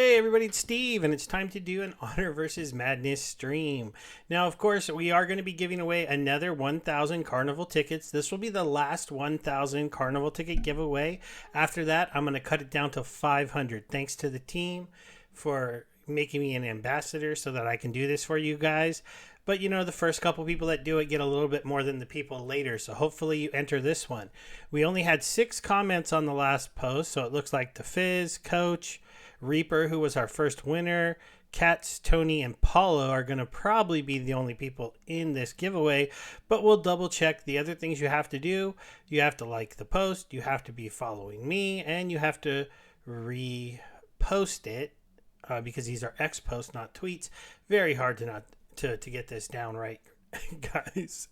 Hey everybody, it's Steve, and it's time to do an Honor versus Madness stream. Now, of course, we are going to be giving away another 1,000 Carnival tickets. This will be the last 1,000 Carnival ticket giveaway. After that, I'm going to cut it down to 500. Thanks to the team for making me an ambassador so that I can do this for you guys. But the first couple people that do it get a little bit more than the people later. So hopefully you enter this one. We only had 6 comments on the last post, so it looks like the Fizz, Coach, Reaper, who was our first winner, Cats, Tony, and Paulo are going to probably be the only people in this giveaway, but we'll double check the other things you have to do. You have to like the post, you have to be following me, and you have to repost it because these are X posts, not tweets. Very hard to get this down right, guys.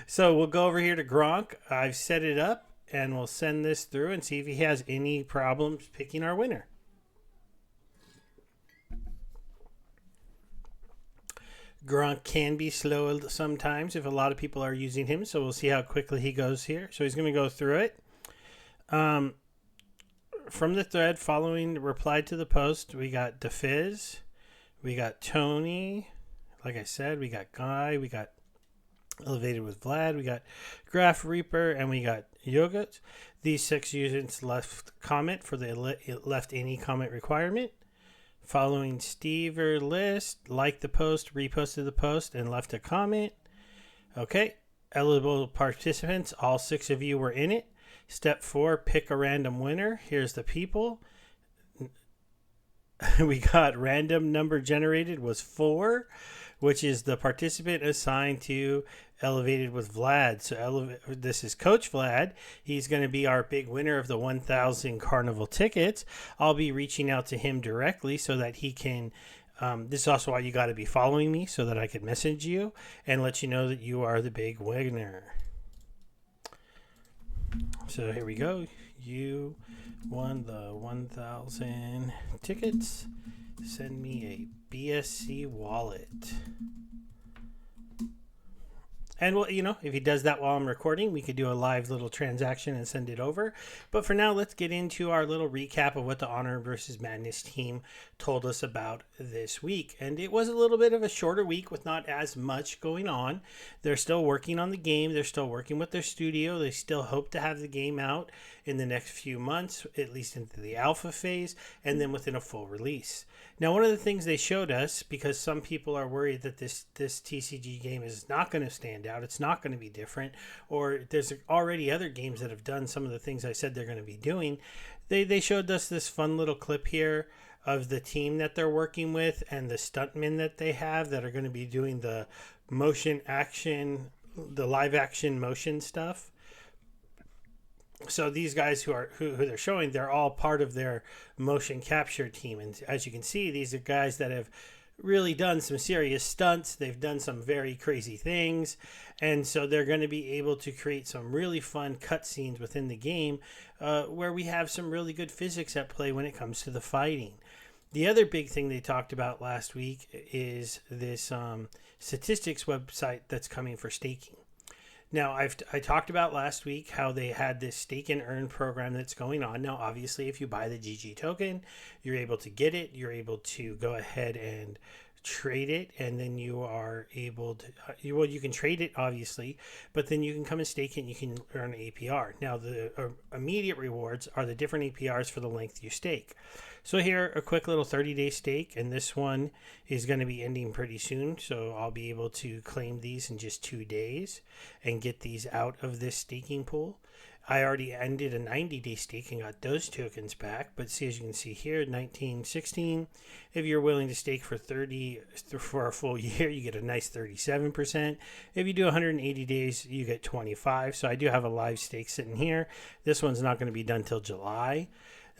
So we'll go over here to Gronk. I've set it up, and we'll send this through and see if he has any problems picking our winner. Gronk can be slow sometimes if a lot of people are using him, so we'll see how quickly he goes here. So he's going to go through it. From the thread following the reply to the post, we got DeFizz, we got Tony, like I said, we got Guy, we got Elevated with Vlad, we got Graph Reaper, and we got Yogurt. These 6 users left comment for the left any comment requirement. Following Stever list, liked the post, reposted the post, and left a comment. Okay, eligible participants, all 6 of you were in it. Step 4, pick a random winner. Here's the people. We got random number generated was 4, which is the participant assigned to Elevated with Vlad. So this is Coach Vlad. He's going to be our big winner of the 1,000 Carnival tickets. I'll be reaching out to him directly so that he can. This is also why you got to be following me so that I can message you and let you know that you are the big winner. So here we go. You won the 1,000 tickets. Send me a BSC wallet. And, well, if he does that while I'm recording, we could do a live little transaction and send it over. But for now, let's get into our little recap of what the Honor versus Madness team told us about this week. And it was a little bit of a shorter week with not as much going on. They're still working on the game. They're still working with their studio. They still hope to have the game out in the next few months, at least into the alpha phase, and then within a full release. Now, one of the things they showed us, because some people are worried that this TCG game is not going to stand out, it's not going to be different, or there's already other games that have done some of the things I said they're going to be doing, they showed us this fun little clip here of the team that they're working with and the stuntmen that they have that are going to be doing the motion action, the live action motion stuff. So these guys who they're showing, they're all part of their motion capture team. And as you can see, these are guys that have really done some serious stunts. They've done some very crazy things. And so they're going to be able to create some really fun cutscenes within the game where we have some really good physics at play when it comes to the fighting. The other big thing they talked about last week is this statistics website that's coming for staking. Now, I talked about last week how they had this stake and earn program that's going on. Now, obviously, if you buy the GG token, you're able to get it. You're able to go ahead and trade it, and then you are able to, you can trade it, obviously, but then you can come and stake it and you can earn APR. Now, the immediate rewards are the different APRs for the length you stake. So here, a quick little 30-day stake, and this one is going to be ending pretty soon, so I'll be able to claim these in just 2 days and get these out of this staking pool. I already ended a 90-day stake and got those tokens back, but see, as you can see here, 1916, if you're willing to stake for a full year, you get a nice 37%. If you do 180 days, you get 25. So I do have a live stake sitting here. This one's not going to be done till July.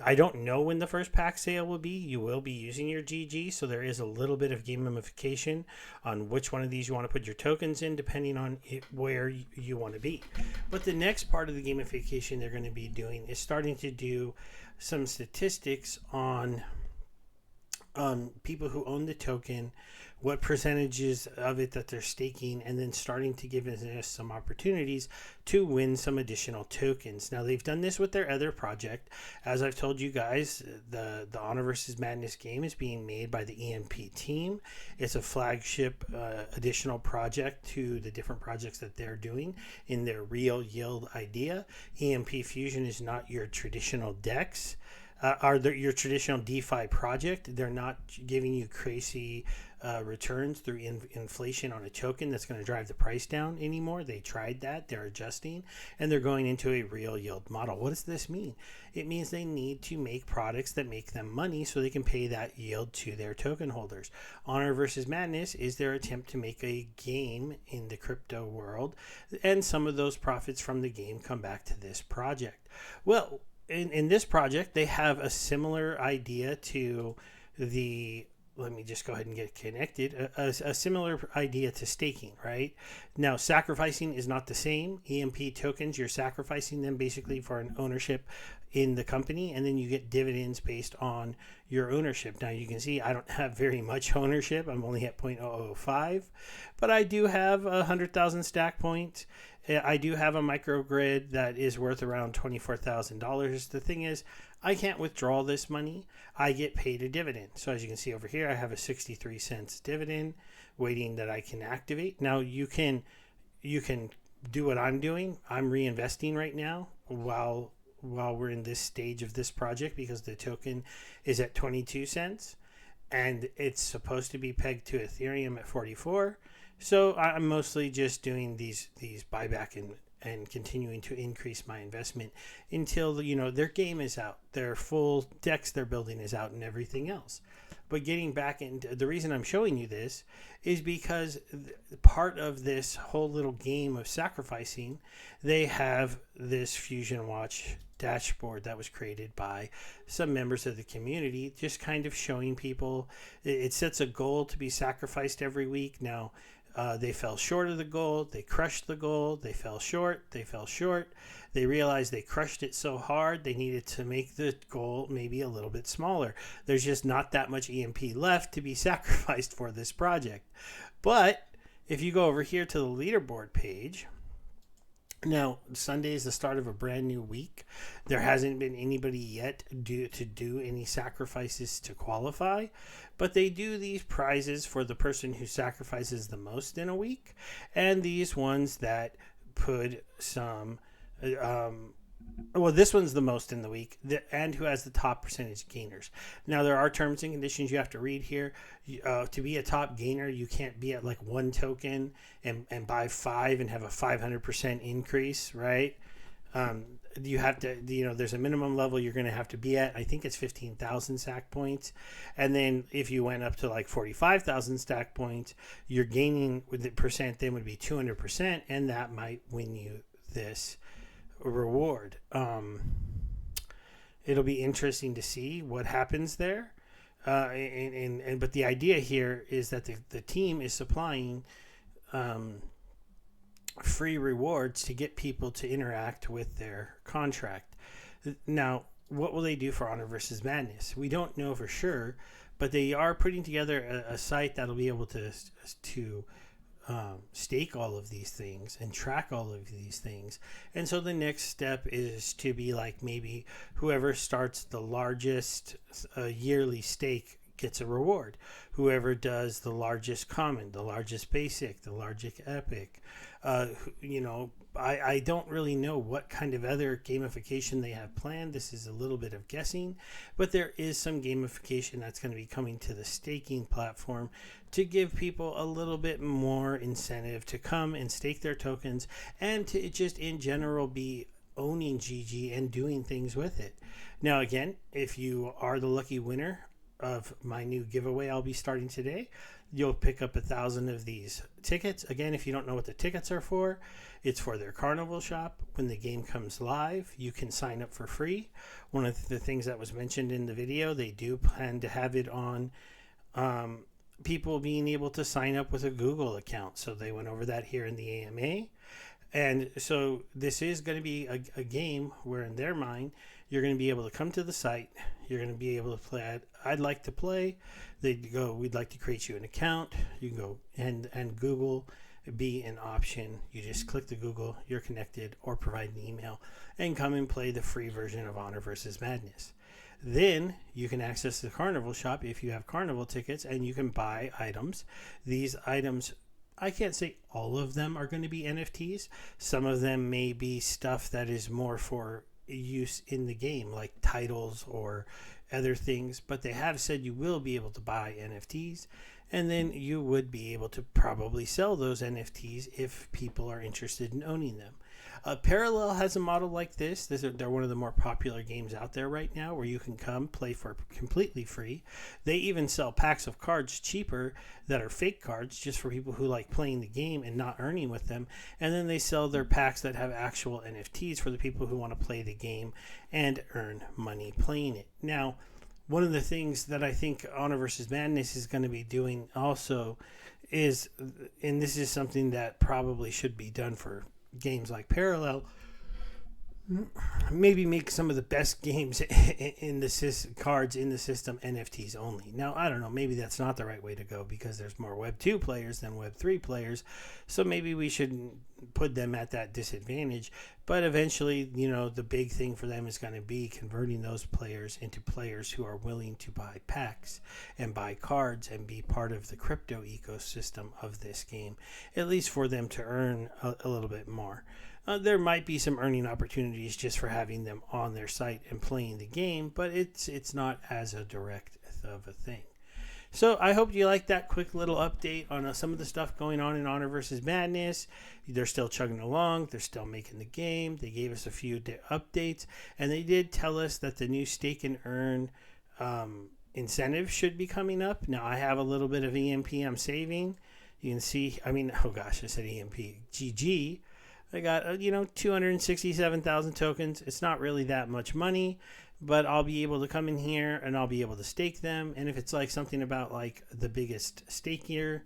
I don't know when the first pack sale will be. You will be using your GG, so there is a little bit of gamification on which one of these you want to put your tokens in, depending on where you want to be. But the next part of the gamification they're going to be doing is starting to do some statistics on people who own the token, what percentages of it that they're staking, and then starting to give us some opportunities to win some additional tokens. Now, they've done this with their other project. As I've told you guys, the Honor versus Madness game is being made by the EMP team. It's a flagship additional project to the different projects that they're doing in their real yield idea. EMP Fusion is not your traditional DEX. Your traditional DeFi project. They're not giving you crazy returns through inflation on a token that's going to drive the price down anymore. They tried that. They're adjusting, and they're going into a real yield model. What does this mean? It means they need to make products that make them money so they can pay that yield to their token holders. Honor versus Madness is their attempt to make a game in the crypto world, and some of those profits from the game come back to this project. Well, in this project, they have a similar idea to the, let me just go ahead and get connected, a similar idea to staking, right? Now, sacrificing is not the same. EMP tokens, you're sacrificing them basically for an ownership in the company, and then you get dividends based on your ownership. Now, you can see I don't have very much ownership. I'm only at 0.005, but I do have 100,000 stack points. I do have a microgrid that is worth around $24,000. The thing is, I can't withdraw this money. I get paid a dividend. So as you can see over here, I have a 63 cents dividend waiting that I can activate. Now you can do what I'm doing. I'm reinvesting right now while we're in this stage of this project, because the token is at 22 cents and it's supposed to be pegged to Ethereum at 44. So I'm mostly just doing these buyback and continuing to increase my investment until their game is out, their full DEX they're building is out, and everything else. But getting back into the reason I'm showing you this is because part of this whole little game of sacrificing, they have this Fusion Watch dashboard that was created by some members of the community, just kind of showing people. It sets a goal to be sacrificed every week. Now, they fell short of the goal. They crushed the goal. They fell short. They fell short. They realized they crushed it so hard they needed to make the goal maybe a little bit smaller. There's just not that much EMP left to be sacrificed for this project. But if you go over here to the leaderboard page, now Sunday is the start of a brand new week. There hasn't been anybody yet to do any sacrifices to qualify, but they do these prizes for the person who sacrifices the most in a week, and these ones that put some this one's the most in the week, and who has the top percentage gainers. Now, there are terms and conditions you have to read here. To be a top gainer, you can't be at like one token and buy 5 and have a 500% increase, right? You have to, there's a minimum level you're going to have to be at. I think it's 15,000 stack points. And then if you went up to like 45,000 stack points, you're gaining with the percent then would be 200%, and that might win you this reward. It'll be interesting to see what happens there. But the idea here is that the team is supplying free rewards to get people to interact with their contract. Now, what will they do for Honor versus Madness? We don't know for sure, but they are putting together a site that'll be able to stake all of these things and track all of these things. And so the next step is to be like, maybe whoever starts the largest yearly stake gets a reward. Whoever does the largest common, the largest basic, the largest epic, I don't really know what kind of other gamification they have planned. This is a little bit of guessing, but there is some gamification that's going to be coming to the staking platform to give people a little bit more incentive to come and stake their tokens, and to just in general be owning GG and doing things with it. Now, again, if you are the lucky winner of my new giveaway I'll be starting today, you'll pick up 1,000 of these tickets. Again, if you don't know what the tickets are for, it's for their Carnival shop. When the game comes live, you can sign up for free. One of the things that was mentioned in the video, they do plan to have it on people being able to sign up with a Google account. So they went over that here in the AMA. And so this is going to be a game where, in their mind, You're going to be able to come to the site. You're going to be able to play. I'd like to play. They go, we'd like to create you an account. You can go and Google be an option. You just click the Google, you're connected, or provide an email and come and play the free version of Honor versus Madness. Then you can access the Carnival shop if you have Carnival tickets, and you can buy items. These items, I can't say all of them are going to be NFTs. Some of them may be stuff that is more for use in the game, like titles or other things, but they have said you will be able to buy NFTs, and then you would be able to probably sell those NFTs if people are interested in owning them. Parallel has a model like this. They're one of the more popular games out there right now, where you can come play for completely free. They even sell packs of cards cheaper that are fake cards, just for people who like playing the game and not earning with them. And then they sell their packs that have actual NFTs for the people who want to play the game and earn money playing it. Now, one of the things that I think Honor vs. Madness is going to be doing also is, and this is something that probably should be done for games like Parallel, maybe make some of the best games in the cards in the system NFTs only. Now, I don't know, maybe that's not the right way to go, because there's more Web 2 players than Web 3 players, so maybe we shouldn't put them at that disadvantage. But eventually, the big thing for them is going to be converting those players into players who are willing to buy packs and buy cards and be part of the crypto ecosystem of this game, at least for them to earn a little bit more. There might be some earning opportunities just for having them on their site and playing the game, but it's not as a direct of a thing. So I hope you like that quick little update on some of the stuff going on in Honor vs. Madness. They're still chugging along. They're still making the game. They gave us a few updates, and they did tell us that the new stake and earn incentive should be coming up. Now, I have a little bit of EMP I'm saving. You can see, I said EMP. GG. I got, 267,000 tokens. It's not really that much money, but I'll be able to come in here and I'll be able to stake them. And if it's like something about like the biggest stake here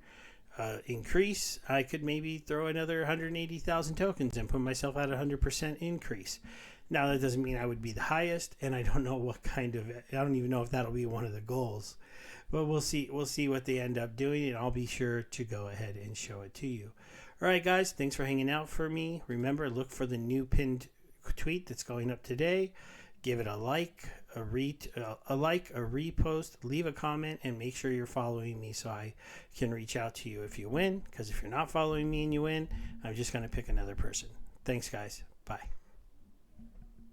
increase, I could maybe throw another 180,000 tokens and put myself at 100% increase. Now, that doesn't mean I would be the highest, and I don't know I don't even know if that'll be one of the goals. But we'll see what they end up doing, and I'll be sure to go ahead and show it to you. All right, guys, thanks for hanging out for me. Remember, look for the new pinned tweet that's going up today. Give it a like, a repost, leave a comment, and make sure you're following me so I can reach out to you if you win. Because if you're not following me and you win, I'm just going to pick another person. Thanks, guys. Bye.